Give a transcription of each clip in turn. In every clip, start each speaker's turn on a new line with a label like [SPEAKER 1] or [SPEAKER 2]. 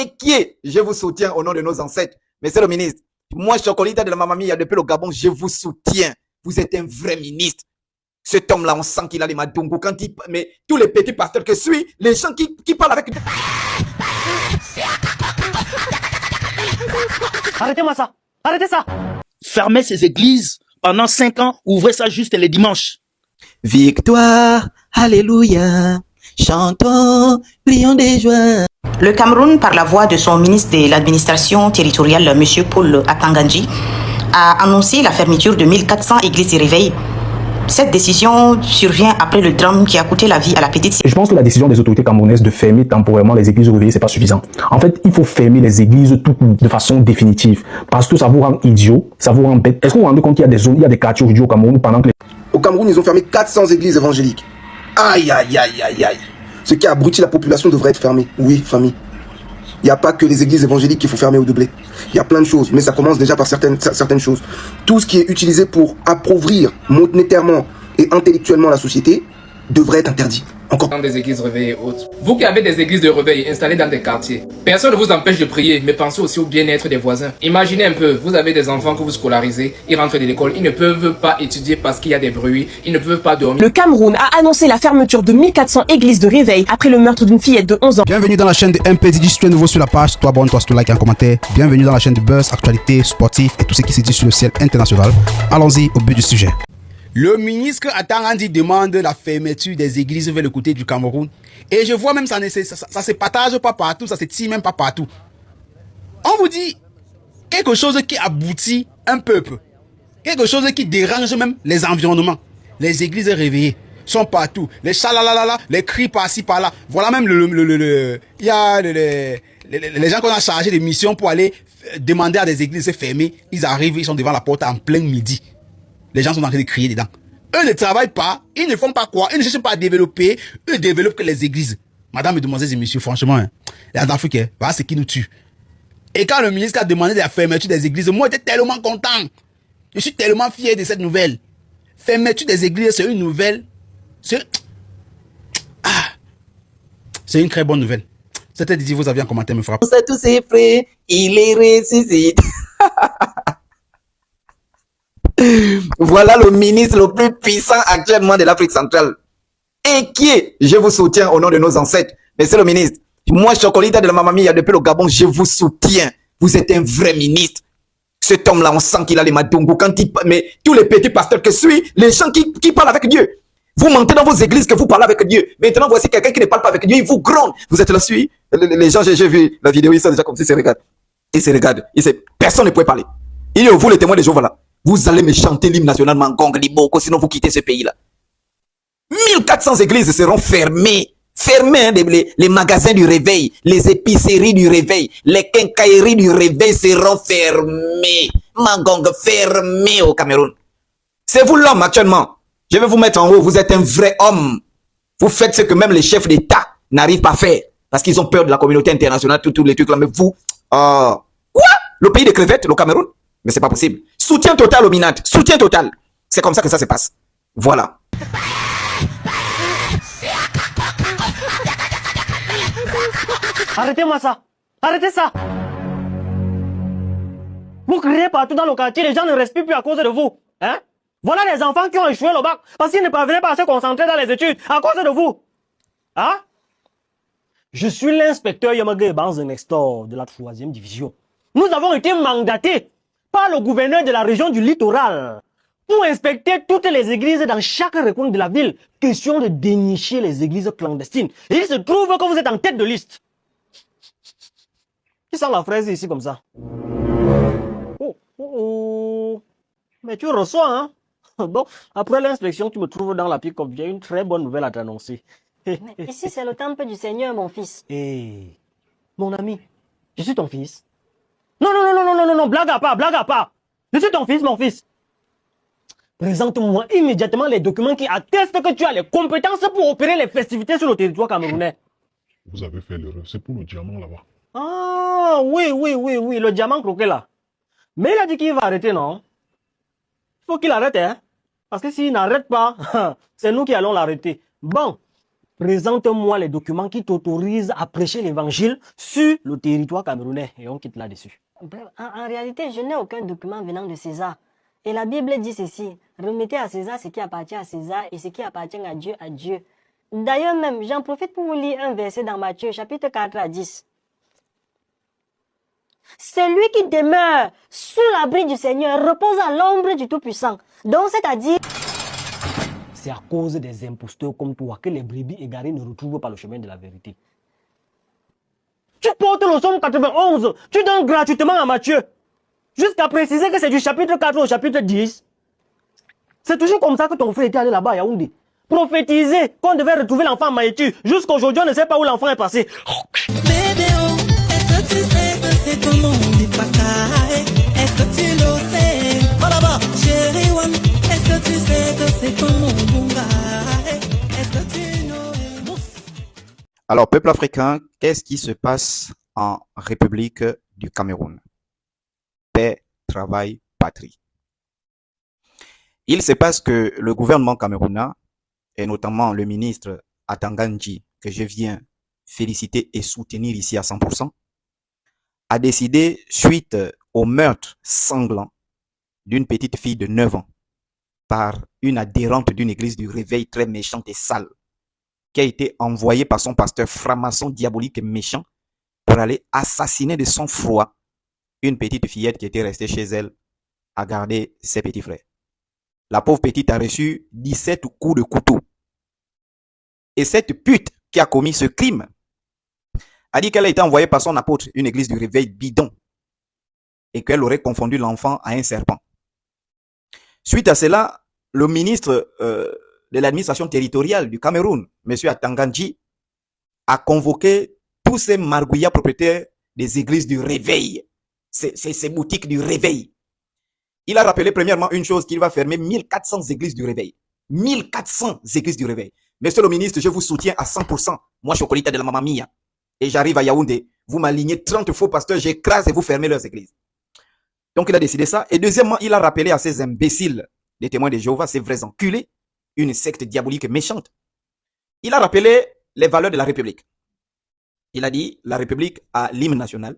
[SPEAKER 1] Inquiet, je vous soutiens au nom de nos ancêtres. Monsieur le ministre, moi, Chocolita de la Mamma Mia depuis le Gabon, je vous soutiens. Vous êtes un vrai ministre. Cet homme-là, on sent qu'il a les madungu. Quand il, mais tous les petits pasteurs que suivent, les gens qui parlent avec...
[SPEAKER 2] Arrêtez-moi ça. Arrêtez ça.
[SPEAKER 3] Fermez ces églises pendant 5 ans, ouvrez ça juste les dimanches.
[SPEAKER 1] Victoire, alléluia, chantons, prions des joies.
[SPEAKER 4] Le Cameroun, par la voix de son ministre de l'administration territoriale, M. Paul Atangandji, a annoncé la fermeture de 1400 églises de réveil. Cette décision survient après le drame qui a coûté la vie à la petite...
[SPEAKER 5] Je pense que la décision des autorités camerounaises de fermer temporairement les églises réveillées, c'est pas suffisant. En fait, il faut fermer les églises tout de façon définitive. Parce que ça vous rend idiot, ça vous rend bête. Est-ce que vous vous rendez compte qu'il y a des zones, il y a des quartiers aujourd'hui au Cameroun pendant que les...
[SPEAKER 6] Au Cameroun, ils ont fermé 400 églises évangéliques. Aïe, aïe, aïe, aïe, aïe. Ce qui a abruti la population devrait être fermé. Oui, famille. Il n'y a pas que les églises évangéliques qu'il faut fermer ou doubler. Il y a plein de choses, mais ça commence déjà par certaines choses. Tout ce qui est utilisé pour appauvrir monétairement et intellectuellement la société devrait être interdit. Encore.
[SPEAKER 7] Dans des églises réveillées et autres. Vous qui avez des églises de réveil installées dans des quartiers, personne ne vous empêche de prier, mais pensez aussi au bien-être des voisins. Imaginez un peu, vous avez des enfants que vous scolarisez, ils rentrent de l'école, ils ne peuvent pas étudier parce qu'il y a des bruits, ils ne peuvent pas dormir.
[SPEAKER 2] Le Cameroun a annoncé la fermeture de 1400 églises de réveil après le meurtre d'une fillette de 11 ans.
[SPEAKER 8] Bienvenue dans la chaîne de MPDJ. Si tu es nouveau sur la page, toi abonne-toi, like et un commentaire. Bienvenue dans la chaîne de Buzz, actualité, sportif et tout ce qui se dit sur le ciel international. Allons-y au but du sujet.
[SPEAKER 3] Le ministre Atangandji demande la fermeture des églises vers le côté du Cameroun. Et je vois même ça se partage pas partout, ça se tire même pas partout. On vous dit quelque chose qui aboutit un peuple. Quelque chose qui dérange même les environnements. Les églises réveillées sont partout. Les chalalala, les cris par-ci par-là. Voilà même il y a les gens qu'on a chargés de missions pour aller demander à des églises fermées. Ils arrivent, ils sont devant la porte en plein midi. Les gens sont en train de crier dedans. Eux ne travaillent pas, ils ne font pas quoi, ils ne cherchent pas à développer, eux développent que les églises. Madame, mesdemoiselles et messieurs, franchement, les Africains, voilà ce qui nous tue. Et quand le ministre a demandé la fermeture des églises, moi j'étais tellement content. Je suis tellement fier de cette nouvelle. Fermeture des églises, c'est une nouvelle. C'est une très bonne nouvelle. C'était dit, vous aviez un commentaire, me frappe.
[SPEAKER 1] C'est tous ses frères, il est ressuscité. Voilà le ministre le plus puissant actuellement de l'Afrique centrale. Inquiet, je vous soutiens au nom de nos ancêtres. Monsieur le ministre, moi, Chocolita de la Mamma Mia depuis le Gabon, je vous soutiens. Vous êtes un vrai ministre. Cet homme-là, on sent qu'il a les madungu. Quand il, mais tous les petits pasteurs que suivent, les gens qui parlent avec Dieu. Vous mentez dans vos églises que vous parlez avec Dieu. Maintenant, voici quelqu'un qui ne parle pas avec Dieu, il vous gronde. Vous êtes là-dessus. Les gens, j'ai vu la vidéo, ils sont déjà comme ça, ils se regardent. Ils se regardent. Personne ne peut parler. Il est au vous, les témoins de Jéhovah là. Vous allez me chanter l'hymne national Mangong Liboko, sinon vous quittez ce pays-là. 1400 églises seront fermées. Fermées, hein, les magasins du réveil, les épiceries du réveil, les quincailleries du réveil seront fermées. Mangong fermé au Cameroun. C'est vous l'homme actuellement. Je vais vous mettre en haut, vous êtes un vrai homme. Vous faites ce que même les chefs d'État n'arrivent pas à faire. Parce qu'ils ont peur de la communauté internationale, tous les trucs là. Mais vous, quoi? Le pays des crevettes, le Cameroun? Mais c'est pas possible. Soutien total au Minad. Soutien total. C'est comme ça que ça se passe. Voilà.
[SPEAKER 2] Arrêtez-moi ça. Arrêtez ça. Vous criez partout dans le quartier, les gens ne respirent plus à cause de vous. Hein? Voilà les enfants qui ont échoué le bac parce qu'ils ne parvenaient pas à se concentrer dans les études à cause de vous. Hein? Je suis l'inspecteur Yamagé Banzenextor de la 3e division. Nous avons été mandatés par le gouverneur de la région du littoral pour inspecter toutes les églises dans chaque recoin de la ville. Question de dénicher les églises clandestines. Et il se trouve que vous êtes en tête de liste. Qui sent la fraise ici comme ça? Oh. Mais tu reçois, hein? Bon, après l'inspection, tu me trouves dans la pick-up. J'ai une très bonne nouvelle à t'annoncer.
[SPEAKER 9] Mais ici, c'est le temple du Seigneur, mon fils.
[SPEAKER 2] Hey, mon ami, je suis ton fils. Non, blague à part. Je suis ton fils, mon fils. Présente-moi immédiatement les documents qui attestent que tu as les compétences pour opérer les festivités sur le territoire camerounais.
[SPEAKER 10] Vous avez fait l'erreur, c'est pour le diamant là-bas.
[SPEAKER 2] Ah, oui, le diamant croqué là. Mais il a dit qu'il va arrêter, non? Il faut qu'il arrête, hein. Parce que s'il n'arrête pas, c'est nous qui allons l'arrêter. Bon, Présente-moi les documents qui t'autorisent à prêcher l'évangile sur le territoire camerounais. Et on quitte là-dessus.
[SPEAKER 9] En réalité, je n'ai aucun document venant de César. Et la Bible dit ceci, remettez à César ce qui appartient à César et ce qui appartient à Dieu, à Dieu. D'ailleurs même, j'en profite pour vous lire un verset dans Matthieu, chapitre 4 à 10. Celui qui demeure sous l'abri du Seigneur repose à l'ombre du Tout-Puissant. Donc, c'est-à-dire...
[SPEAKER 2] C'est à cause des imposteurs comme toi que les brebis égarées ne retrouvent pas le chemin de la vérité. Tu portes le psaume 91, tu donnes gratuitement à Matthieu. Jusqu'à préciser que c'est du chapitre 4 au chapitre 10. C'est toujours comme ça que ton frère était allé là-bas à Yaoundé. Prophétiser qu'on devait retrouver l'enfant en Maïtu. Jusqu'aujourd'hui, on ne sait pas où l'enfant est passé.
[SPEAKER 11] Bébé, est-ce que tu sais que c'est ton nom du pakaï? Est-ce que tu le sais? Voilà, chérie one, est-ce que tu sais que c'est ton nom bungaï? Est-ce que tu know?
[SPEAKER 1] Alors, peuple africain, qu'est-ce qui se passe en République du Cameroun? Paix, travail, patrie. Il se passe que le gouvernement camerounais, et notamment le ministre Atanganji, que je viens féliciter et soutenir ici à 100%, a décidé, suite au meurtre sanglant d'une petite fille de 9 ans par une adhérente d'une église du réveil très méchante et sale, qui a été envoyée par son pasteur franc-maçon diabolique et méchant pour aller assassiner de sang froid une petite fillette qui était restée chez elle à garder ses petits frères. La pauvre petite a reçu 17 coups de couteau. Et cette pute qui a commis ce crime a dit qu'elle a été envoyée par son apôtre, une église du réveil bidon, et qu'elle aurait confondu l'enfant à un serpent. Suite à cela, le ministre de l'administration territoriale du Cameroun, M. Atanganji, a convoqué tous ces margouillas propriétaires des églises du réveil, ces boutiques du réveil. Il a rappelé premièrement une chose, qu'il va fermer 1400 églises du réveil. 1400 églises du réveil. Monsieur le ministre, je vous soutiens à 100%. Moi, Chocolita de la Mamma Mia. Et j'arrive à Yaoundé. Vous m'alignez 30 faux pasteurs, j'écrase et vous fermez leurs églises. Donc, il a décidé ça. Et deuxièmement, il a rappelé à ces imbéciles, les témoins de Jéhovah, ces vrais enculés, une secte diabolique méchante. Il a rappelé les valeurs de la République. Il a dit, la République a l'hymne national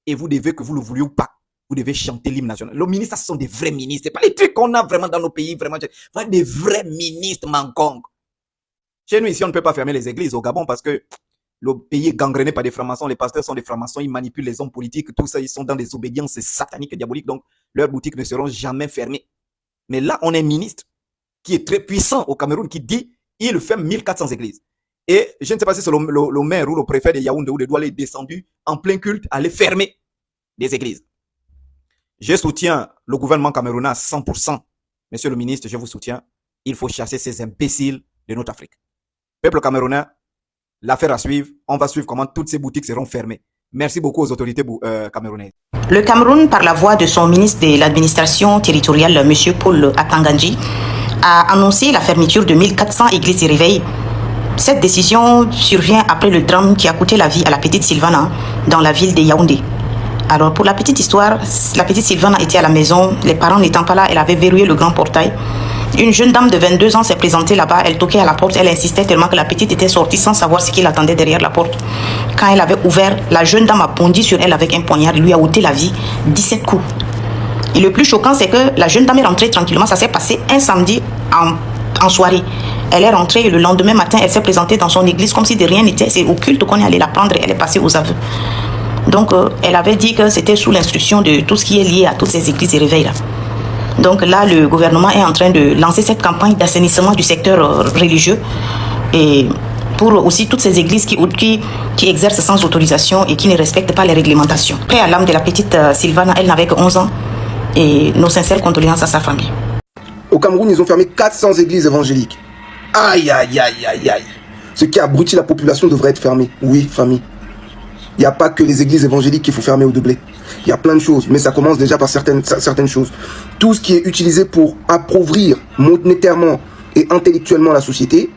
[SPEAKER 1] et vous devez, que vous le vouliez ou pas, vous devez chanter l'hymne national. Les ministres, ce sont des vrais ministres. C'est pas les trucs qu'on a vraiment dans nos pays, vraiment. Des vrais ministres Mangong. Chez nous, ici, on ne peut pas fermer les églises au Gabon parce que le pays est gangréné par des francs-maçons. Les pasteurs sont des francs-maçons. Ils manipulent les hommes politiques. Tout ça, ils sont dans des obédiences sataniques et diaboliques. Donc, leurs boutiques ne seront jamais fermées. Mais là, on a un ministre qui est très puissant au Cameroun qui dit il ferme 1400 églises. Et je ne sais pas si c'est le maire ou le préfet de Yaoundé ou de Douala est descendu en plein culte à aller fermer des églises. Je soutiens le gouvernement camerounais à 100%. Monsieur le ministre, je vous soutiens. Il faut chasser ces imbéciles de notre Afrique. Peuple camerounais, l'affaire à suivre. On va suivre comment toutes ces boutiques seront fermées. Merci beaucoup aux autorités camerounaises.
[SPEAKER 4] Le Cameroun, par la voix de son ministre de l'administration territoriale, M. Paul Atanganji, a annoncé la fermeture de 1400 églises et réveils. Cette décision survient après le drame qui a coûté la vie à la petite Sylvana dans la ville de Yaoundé. Alors, pour la petite histoire, la petite Sylvana était à la maison, les parents n'étant pas là, elle avait verrouillé le grand portail. Une jeune dame de 22 ans s'est présentée là-bas, elle toquait à la porte, elle insistait tellement que la petite était sortie sans savoir ce qui l'attendait derrière la porte. Quand elle avait ouvert, la jeune dame a bondi sur elle avec un poignard, lui a ôté la vie, 17 coups. Et le plus choquant, c'est que la jeune dame est rentrée tranquillement, ça s'est passé un samedi en soirée. Elle est rentrée et le lendemain matin, elle s'est présentée dans son église comme si de rien n'était, c'est au culte qu'on est allé la prendre et elle est passée aux aveux. Donc, elle avait dit que c'était sous l'instruction de tout ce qui est lié à toutes ces églises et réveils là. Donc là, le gouvernement est en train de lancer cette campagne d'assainissement du secteur religieux et pour aussi toutes ces églises qui exercent sans autorisation et qui ne respectent pas les réglementations. Après, à l'âme de la petite Sylvana, elle n'avait que 11 ans et nos sincères condoléances à sa famille.
[SPEAKER 6] Au Cameroun, ils ont fermé 400 églises évangéliques. Aïe, aïe, aïe, aïe, aïe. Ce qui abrutit la population devrait être fermé. Oui, famille. Il n'y a pas que les églises évangéliques qu'il faut fermer ou doubler. Il y a plein de choses, mais ça commence déjà par certaines choses. Tout ce qui est utilisé pour appauvrir monétairement et intellectuellement la société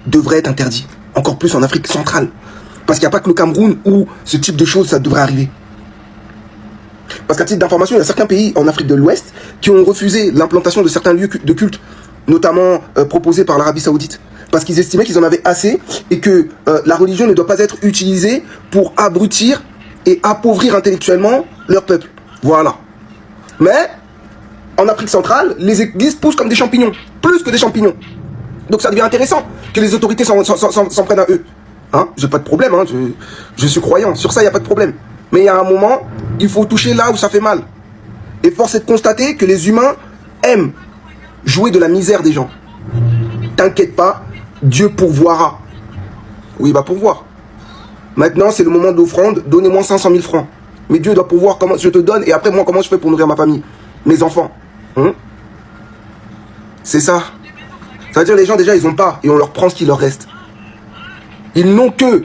[SPEAKER 6] devrait être interdit. Encore plus en Afrique centrale. Parce qu'il n'y a pas que le Cameroun où ce type de choses, ça devrait arriver. Parce qu'à titre d'information, il y a certains pays en Afrique de l'Ouest qui ont refusé l'implantation de certains lieux de culte, notamment proposés par l'Arabie Saoudite. Parce qu'ils estimaient qu'ils en avaient assez et que la religion ne doit pas être utilisée pour abrutir et appauvrir intellectuellement leur peuple. Voilà. Mais, en Afrique centrale, les églises poussent comme des champignons. Plus que des champignons. Donc ça devient intéressant que les autorités s'en prennent à eux. Hein, j'ai pas de problème, hein, je suis croyant. Sur ça, il n'y a pas de problème. Mais il y a un moment, il faut toucher là où ça fait mal. Et force est de constater que les humains aiment jouer de la misère des gens. T'inquiète pas, Dieu pourvoira. Oui, il va pourvoir. Maintenant, c'est le moment d'offrande. Donnez-moi 500 000 francs. Mais Dieu doit pourvoir comment je te donne. Et après, moi, comment je fais pour nourrir ma famille, mes enfants. C'est ça. Ça veut dire les gens, déjà, ils n'ont pas. Et on leur prend ce qui leur reste. Ils n'ont que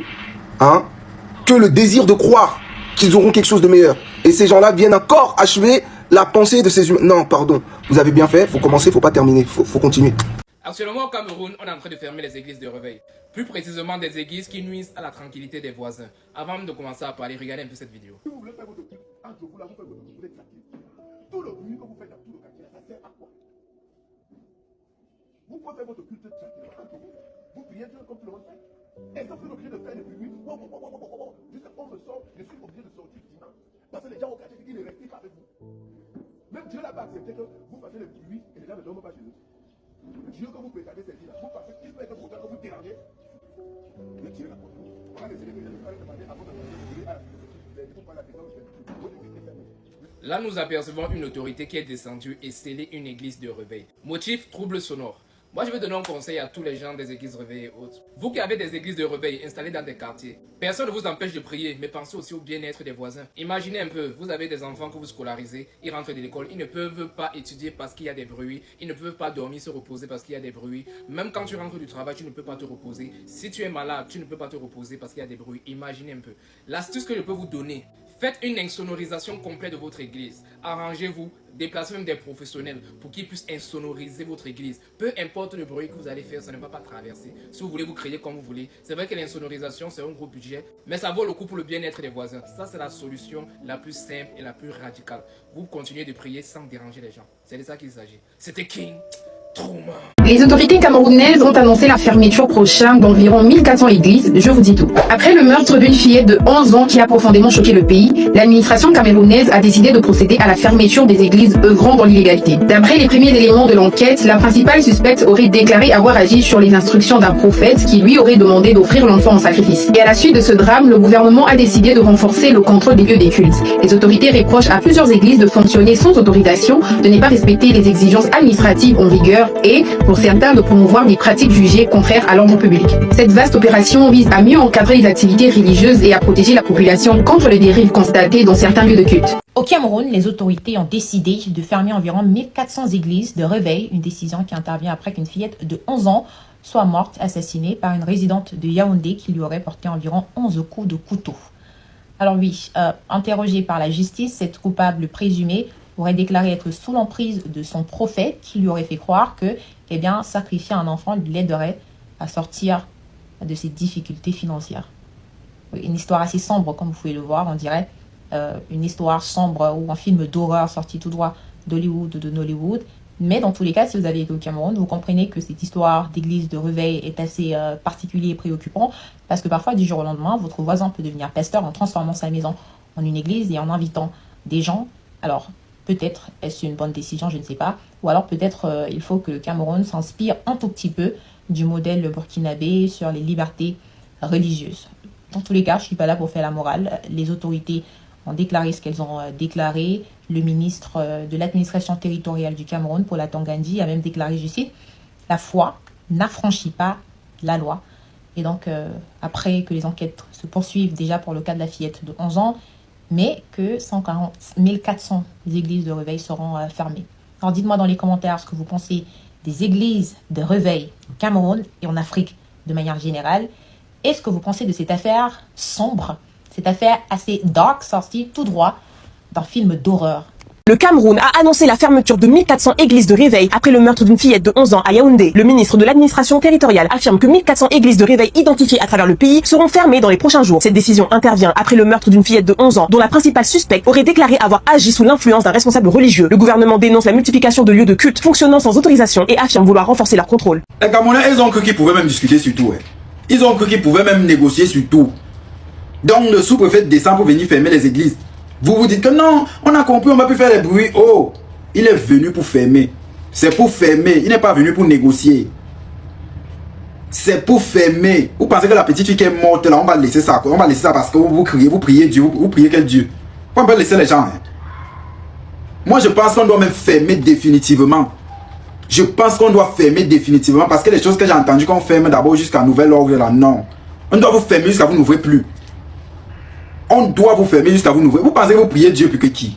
[SPEAKER 6] le désir de croire qu'ils auront quelque chose de meilleur. Et ces gens-là viennent encore achever la pensée de ces humains. Non, pardon. Vous avez bien fait. Faut commencer, faut pas terminer. Faut continuer.
[SPEAKER 7] Actuellement au Cameroun, on est en train de fermer les églises de réveil. Plus précisément des églises qui nuisent à la tranquillité des voisins. Avant même de commencer à parler, regardez un peu cette vidéo.
[SPEAKER 10] Si vous voulez faire votre culte, entre vous là, vous faites votre culte, vous êtes tranquille. Tout le bruit que vous faites dans tout le quartier, ça sert à quoi? Vous pouvez faire votre culte tranquille entre vous. Vous priez Dieu comme tout le monde fait. Et ça fait l'objet de faire des bruits. Jusqu'à quand on me sort, je suis obligé de sortir dimanche. Parce que les gens au quartier, ils ne restent pas avec vous. Même Dieu n'a pas accepté que vous fassiez des bruits et les gens ne dorment pas chez eux. Dieu que vous prétendez servir là, vous pensez qu'il peut être pour que vous dérangez. Ne tirez la porte. Voilà les célébrités qui allaient demander avant de prier à la philosophie. Il faut pas la défense.
[SPEAKER 7] Là, nous apercevons une autorité qui est descendue et scellé une église de réveil. Motif, trouble sonore. Moi, je vais donner un conseil à tous les gens des églises réveil et autres. Vous qui avez des églises de réveil installées dans des quartiers, personne ne vous empêche de prier, mais pensez aussi au bien-être des voisins. Imaginez un peu, vous avez des enfants que vous scolarisez, ils rentrent de l'école, ils ne peuvent pas étudier parce qu'il y a des bruits, ils ne peuvent pas dormir, se reposer parce qu'il y a des bruits. Même quand tu rentres du travail, tu ne peux pas te reposer. Si tu es malade, tu ne peux pas te reposer parce qu'il y a des bruits. Imaginez un peu. L'astuce que je peux vous donner, faites une insonorisation complète de votre église. Arrangez-vous, déplacez même des professionnels pour qu'ils puissent insonoriser votre église. Peu importe le bruit que vous allez faire, ça ne va pas traverser. Si vous voulez vous créer comme vous voulez. C'est vrai que l'insonorisation, c'est un gros budget, mais ça vaut le coup pour le bien-être des voisins. Ça, c'est la solution la plus simple et la plus radicale. Vous continuez de prier sans déranger les gens. C'est de ça qu'il s'agit. C'était King Trauma.
[SPEAKER 12] Les autorités camerounaises ont annoncé la fermeture prochaine d'environ 1400 églises, je vous dis tout. Après le meurtre d'une fillette de 11 ans qui a profondément choqué le pays, l'administration camerounaise a décidé de procéder à la fermeture des églises œuvrant dans l'illégalité. D'après les premiers éléments de l'enquête, la principale suspecte aurait déclaré avoir agi sur les instructions d'un prophète qui lui aurait demandé d'offrir l'enfant en sacrifice. Et à la suite de ce drame, le gouvernement a décidé de renforcer le contrôle des lieux des cultes. Les autorités reprochent à plusieurs églises de fonctionner sans autorisation, de ne pas respecter les exigences administratives en vigueur et, pour certains, de promouvoir des pratiques jugées contraires à l'ordre public. Cette vaste opération vise à mieux encadrer les activités religieuses et à protéger la population contre les dérives constatées dans certains lieux de culte.
[SPEAKER 13] Au Cameroun, les autorités ont décidé de fermer environ 1400 églises de réveil, une décision qui intervient après qu'une fillette de 11 ans soit morte, assassinée par une résidente de Yaoundé qui lui aurait porté environ 11 coups de couteau. Alors oui, interrogée par la justice, cette coupable présumée aurait déclaré être sous l'emprise de son prophète qui lui aurait fait croire que, sacrifier un enfant l'aiderait à sortir de ses difficultés financières. Oui, une histoire assez sombre, comme vous pouvez le voir, on dirait une histoire sombre ou un film d'horreur sorti tout droit d'Hollywood ou de Nollywood. Mais dans tous les cas, si vous avez été au Cameroun, vous comprenez que cette histoire d'église de réveil est assez particulière et préoccupante parce que parfois, du jour au lendemain, votre voisin peut devenir pasteur en transformant sa maison en une église et en invitant des gens. Alors, peut-être est-ce une bonne décision, je ne sais pas. Ou alors peut-être il faut que le Cameroun s'inspire un tout petit peu du modèle burkinabé sur les libertés religieuses. Dans tous les cas, je ne suis pas là pour faire la morale. Les autorités ont déclaré ce qu'elles ont déclaré. Le ministre de l'administration territoriale du Cameroun, Paul Atangandi, a même déclaré, je cite, « La foi n'affranchit pas la loi ». Et donc, après que les enquêtes se poursuivent déjà pour le cas de la fillette de 11 ans, mais que 1400 églises de réveil seront fermées. Alors dites-moi dans les commentaires ce que vous pensez des églises de réveil au Cameroun et en Afrique de manière générale. Et ce que vous pensez de cette affaire sombre, cette affaire assez dark, sortie tout droit d'un film d'horreur.
[SPEAKER 14] Le Cameroun a annoncé la fermeture de 1400 églises de réveil après le meurtre d'une fillette de 11 ans à Yaoundé. Le ministre de l'administration territoriale affirme que 1400 églises de réveil identifiées à travers le pays seront fermées dans les prochains jours. Cette décision intervient après le meurtre d'une fillette de 11 ans dont la principale suspecte aurait déclaré avoir agi sous l'influence d'un responsable religieux. Le gouvernement dénonce la multiplication de lieux de culte fonctionnant sans autorisation et affirme vouloir renforcer leur contrôle.
[SPEAKER 3] Les Camerounais, ils ont cru qu'ils pouvaient même discuter sur tout. Ils ont cru qu'ils pouvaient même négocier sur tout. Donc le sous-préfet descend pour venir fermer les églises. Vous vous dites que non, on a compris, on va plus faire les bruits. Oh, il est venu pour fermer. C'est pour fermer, il n'est pas venu pour négocier. C'est pour fermer. Vous pensez que la petite fille qui est morte là, on va laisser ça. On va laisser ça parce que vous criez, vous priez Dieu, vous priez quel Dieu. On peut laisser les gens. Moi je pense qu'on doit même fermer définitivement. Je pense qu'on doit fermer définitivement parce que les choses que j'ai entendues qu'on ferme d'abord jusqu'à nouvel ordre là, non. On doit vous fermer jusqu'à vous n'ouvrez plus. On doit vous fermer jusqu'à vous n'ouvrez. Vous pensez que vous priez Dieu plus que qui?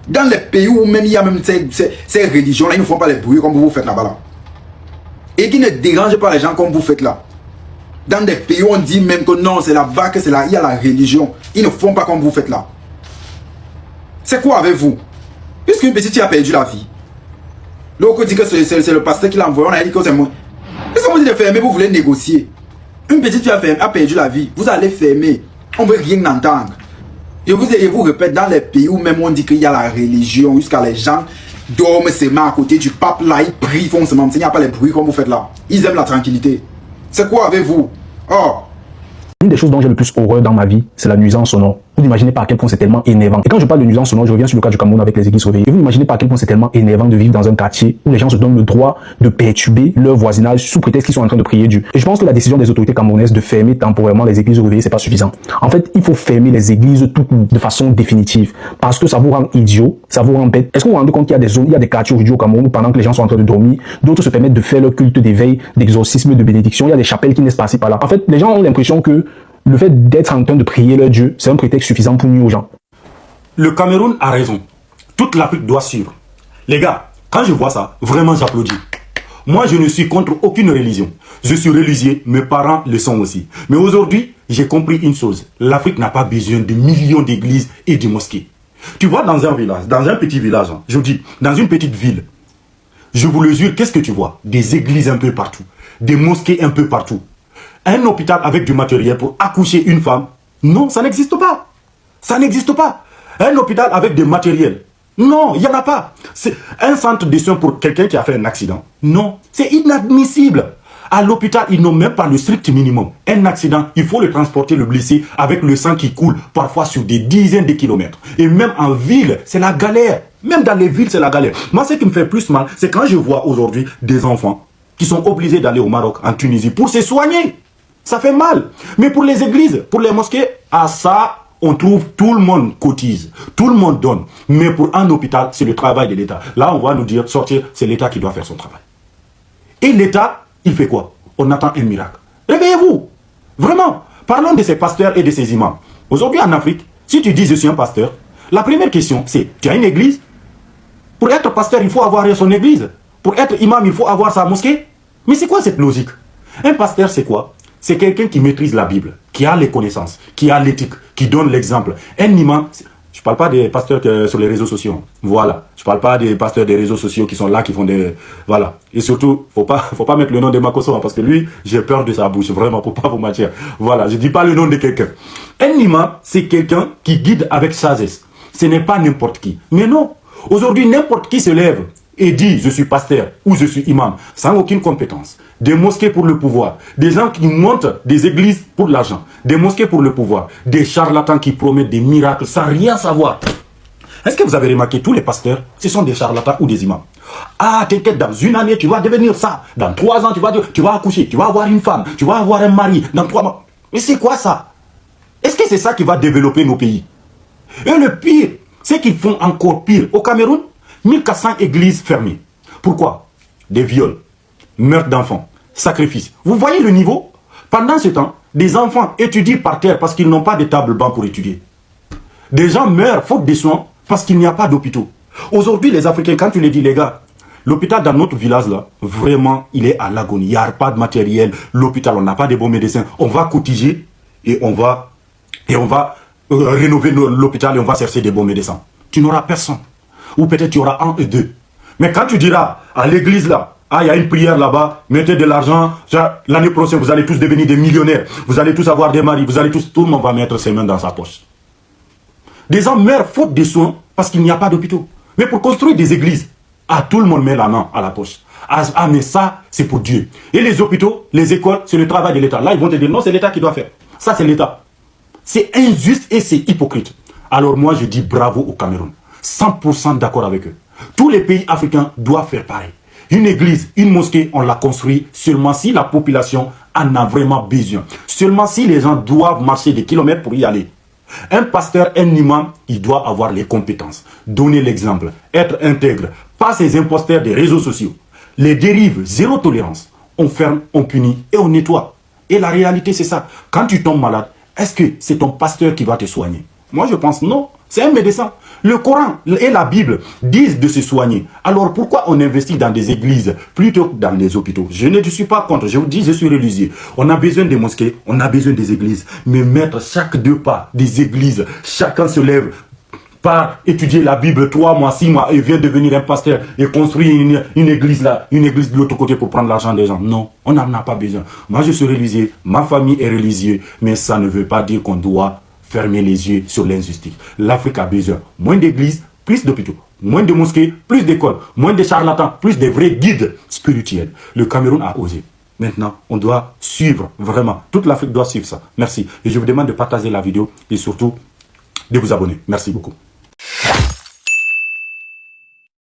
[SPEAKER 3] Dans les pays où même il y a même ces religions là, ils ne font pas les bruits comme vous faites là-bas là. Et qui ne dérangent pas les gens comme vous faites là. Dans des pays où on dit même que non, c'est là-bas que c'est là, il y a la religion. Ils ne font pas comme vous faites là. C'est quoi avec vous? Puisqu'une petite fille a perdu la vie. L'autre dit que c'est le pasteur qui l'a envoyé, on a dit que c'est moi. Qu'est-ce que vous dites de fermer, vous voulez négocier? Une petite fille a perdu la vie, vous allez fermer. On ne veut rien entendre. Je vous répète, dans les pays où même on dit qu'il y a la religion, jusqu'à les gens dorment seulement à côté du pape là, ils prient, font seulement. Il n'y a pas les bruits comme vous faites là. Ils aiment la tranquillité. C'est quoi avec vous? Oh!
[SPEAKER 5] Une des choses dont j'ai le plus horreur dans ma vie, c'est la nuisance sonore. Vous n'imaginez pas à quel point c'est tellement énervant. Et quand je parle de nuisance sonore, je reviens sur le cas du Cameroun avec les églises réveillées. Et vous n'imaginez pas à quel point c'est tellement énervant de vivre dans un quartier où les gens se donnent le droit de perturber leur voisinage sous prétexte qu'ils sont en train de prier Dieu. Et je pense que la décision des autorités camerounaises de fermer temporairement les églises réveillées, c'est pas suffisant. En fait, il faut fermer les églises tout de façon définitive. Parce que ça vous rend idiot, ça vous rend bête. Est-ce que vous vous rendez compte qu'il y a des zones, il y a des quartiers aujourd'hui au Cameroun où pendant que les gens sont en train de dormir, d'autres se permettent de faire leur culte d'éveil, d'exorcisme, de bénédiction. Il y a des chapelles qui naissent par-ci par-là. En fait, les gens ont l'impression que le fait d'être en train de prier leur Dieu, c'est un prétexte suffisant pour nuire aux gens.
[SPEAKER 15] Le Cameroun a raison. Toute l'Afrique doit suivre. Les gars, quand je vois ça, vraiment j'applaudis. Moi, je ne suis contre aucune religion. Je suis religieux, mes parents le sont aussi. Mais aujourd'hui, j'ai compris une chose. L'Afrique n'a pas besoin de millions d'églises et de mosquées. Tu vois, dans un village, dans un petit village, je dis, dans une petite ville, je vous le jure, qu'est-ce que tu vois? Des églises un peu partout, des mosquées un peu partout. Un hôpital avec du matériel pour accoucher une femme, non, ça n'existe pas. Ça n'existe pas. Un hôpital avec du matériel, non, il n'y en a pas. C'est un centre de soins pour quelqu'un qui a fait un accident, non, c'est inadmissible. À l'hôpital, ils n'ont même pas le strict minimum. Un accident, il faut le transporter, le blessé, avec le sang qui coule, parfois sur des dizaines de kilomètres. Et même en ville, c'est la galère. Même dans les villes, c'est la galère. Moi, ce qui me fait plus mal, c'est quand je vois aujourd'hui des enfants qui sont obligés d'aller au Maroc, en Tunisie, pour se soigner. Ça fait mal. Mais pour les églises, pour les mosquées, à ça, on trouve tout le monde cotise. Tout le monde donne. Mais pour un hôpital, c'est le travail de l'État. Là, on va nous dire, sortir, c'est l'État qui doit faire son travail. Et l'État, il fait quoi? On attend un miracle. Réveillez-vous. Vraiment. Parlons de ces pasteurs et de ces imams. Aujourd'hui, en Afrique, si tu dis je suis un pasteur, la première question, c'est, tu as une église? Pour être pasteur, il faut avoir son église. Pour être imam, il faut avoir sa mosquée. Mais c'est quoi cette logique? Un pasteur, c'est quoi? C'est quelqu'un qui maîtrise la Bible, qui a les connaissances, qui a l'éthique, qui donne l'exemple. Un imam, je ne parle pas des pasteurs sur les réseaux sociaux. Voilà. Je ne parle pas des pasteurs des réseaux sociaux qui sont là, qui font des... Voilà. Et surtout, faut pas mettre le nom de Makoso, parce que lui, j'ai peur de sa bouche, vraiment, pour pas vous mentir. Voilà. Je ne dis pas le nom de quelqu'un. Un imam, c'est quelqu'un qui guide avec sagesse. Ce n'est pas n'importe qui. Mais non. Aujourd'hui, n'importe qui se lève et dit je suis pasteur ou je suis imam sans aucune compétence. Des mosquées pour le pouvoir, des gens qui montent des églises pour l'argent, des mosquées pour le pouvoir, des charlatans qui promettent des miracles sans rien savoir. Est-ce que vous avez remarqué tous les pasteurs, ce sont des charlatans ou des imams? Ah, t'inquiète, dans une année tu vas devenir ça, dans 3 ans tu vas accoucher, tu vas avoir une femme, tu vas avoir un mari, dans 3 mois. Mais c'est quoi ça? Est-ce que c'est ça qui va développer nos pays? Et le pire, c'est qu'ils font encore pire. Au Cameroun, 1400 églises fermées. Pourquoi? Des viols, meurtres d'enfants, sacrifices. Vous voyez le niveau? Pendant ce temps, des enfants étudient par terre parce qu'ils n'ont pas de table-banc pour étudier. Des gens meurent faute de soins parce qu'il n'y a pas d'hôpitaux. Aujourd'hui, les Africains, quand tu les dis, les gars, l'hôpital dans notre village là, vraiment, il est à l'agonie. Il n'y a pas de matériel. L'hôpital, on n'a pas de bons médecins. On va cotiser et on va rénover l'hôpital et on va chercher des bons médecins. Tu n'auras personne. Ou peut-être il y aura 1 et 2. Mais quand tu diras à l'église là, ah, il y a une prière là-bas, mettez de l'argent, l'année prochaine, vous allez tous devenir des millionnaires, vous allez tous avoir des maris, tout le monde va mettre ses mains dans sa poche. Des gens meurent faute de soins parce qu'il n'y a pas d'hôpitaux. Mais pour construire des églises, tout le monde met la main à la poche. Ah, mais ça, c'est pour Dieu. Et les hôpitaux, les écoles, c'est le travail de l'État. Là, ils vont te dire, non, c'est l'État qui doit faire. Ça, c'est l'État. C'est injuste et c'est hypocrite. Alors moi, je dis bravo au Cameroun. 100% d'accord avec eux. Tous les pays africains doivent faire pareil. Une église, une mosquée, on la construit seulement si la population en a vraiment besoin. Seulement si les gens doivent marcher des kilomètres pour y aller. Un pasteur, un imam, il doit avoir les compétences. Donner l'exemple, être intègre, pas ces imposteurs des réseaux sociaux. Les dérives, zéro tolérance. On ferme, on punit et on nettoie. Et la réalité, c'est ça. Quand tu tombes malade, est-ce que c'est ton pasteur qui va te soigner? Moi, je pense non. C'est un médecin. Le Coran et la Bible disent de se soigner. Alors pourquoi on investit dans des églises plutôt que dans les hôpitaux? Je ne suis pas contre. Je vous dis, je suis religieux. On a besoin des mosquées, on a besoin des églises. Mais mettre chaque 2 pas des églises, chacun se lève, part étudier la Bible 3 mois, 6 mois et vient devenir un pasteur et construire une église là, une église de l'autre côté pour prendre l'argent des gens. Non, on n'en a pas besoin. Moi, je suis religieux, ma famille est religieuse, mais ça ne veut pas dire qu'on doit fermer les yeux sur l'injustice. L'Afrique a besoin moins d'églises, plus d'hôpitaux, moins de mosquées, plus d'écoles, moins de charlatans, plus de vrais guides spirituels. Le Cameroun a osé. Maintenant, on doit suivre vraiment. Toute l'Afrique doit suivre ça. Merci. Et je vous demande de partager la vidéo et surtout de vous abonner. Merci beaucoup.